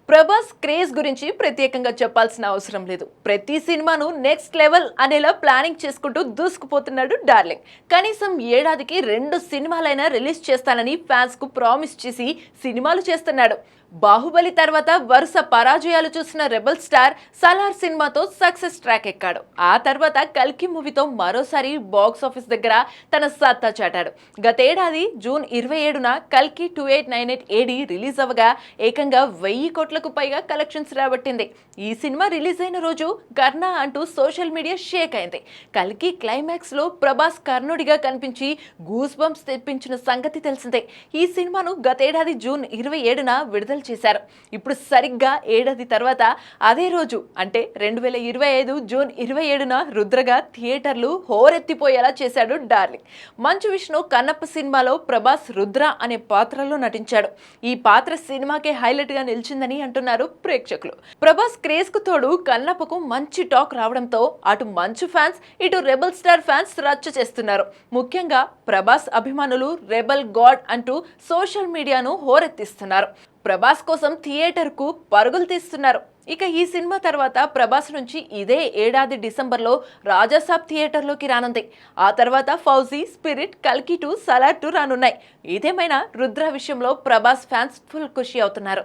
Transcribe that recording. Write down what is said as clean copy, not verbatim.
Prabhas craze గురించి ప్రత్యేకంగా చెప్పాల్సిన అవసరం లేదు. ప్రతి సినిమాను నెక్స్ట్ లెవెల్ అనేలా ప్లానింగ్ చేసుకుంటూ దూసుకుపోతున్నాడు డార్లింగ్. కనీసం ఏడాదికి 2 సినిమాలైనా రిలీజ్ చేస్తానని ఫ్యాన్స్ కు ప్రామిస్ చేసి సినిమాలు చేస్తున్నాడు. బాహుబలి తర్వాత వరుస పరాజయాలు చూసిన రెబల్ స్టార్ సలార్ సినిమాతో సక్సెస్ ట్రాక్ ఎక్కాడు. ఆ తర్వాత కల్కి మూవీతో మరోసారి బాక్స్ ఆఫీస్ దగ్గర తన సత్తా చాటాడు. గతేడాది జూన్ 27న కల్కి 2898 ఏడి రిలీజ్ అవ్వగా ఏకంగా 1000 కోట్లకు పైగా కలెక్షన్స్ రాబట్టింది. ఈ సినిమా రిలీజ్ అయిన రోజు కర్ణ అంటూ సోషల్ మీడియా షేక్ అయింది. కల్కి క్లైమాక్స్ లో ప్రభాస్ కర్ణుడిగా కనిపించి గూస్ బంప్స్ తెప్పించిన సంగతి తెలిసిందే. ఈ సినిమాను గతేడాది జూన్ 27న విడుదల చేశారు. ఇప్పుడు సరిగ్గా ఏడాది తర్వాత అదే రోజు అంటే 2025 జూన్ 27న రుద్రగా థియేటర్లు హోరెత్తిపోయేలా చేశాడు డార్లింగ్. మంచు విష్ణు కన్నప్ప సినిమాలో ప్రభాస్ రుద్ర అనే పాత్రలో నటించాడు. ఈ పాత్ర సినిమాకే హైలైట్ గా నిలిచిందని అంటున్నారు ప్రేక్షకులు. ప్రభాస్ క్రేజ్ కు తోడు కన్నప్పకు మంచి టాక్ రావడంతో అటు మంచు ఫ్యాన్స్ ఇటు రెబల్ స్టార్ ఫ్యాన్స్ రచ్చ చేస్తున్నారు. ముఖ్యంగా ప్రభాస్ అభిమానులు రెబల్ గాడ్ అంటూ సోషల్ మీడియాను హోరెత్తిస్తున్నారు. ప్రభాస్ కోసం థియేటర్ కు పరుగులు తీస్తున్నారు. ఇక ఈ సినిమా తర్వాత ప్రభాస్ నుంచి ఇదే ఏడాది డిసెంబర్లో రాజాసాబ్ థియేటర్లోకి రానుంది. ఆ తర్వాత ఫౌజీ, స్పిరిట్, కల్కి 2, సలార్ 2 రానున్నాయి. ఇదేమైనా రుద్ర విషయంలో ప్రభాస్ ఫ్యాన్స్ ఫుల్ ఖుషి అవుతున్నారు.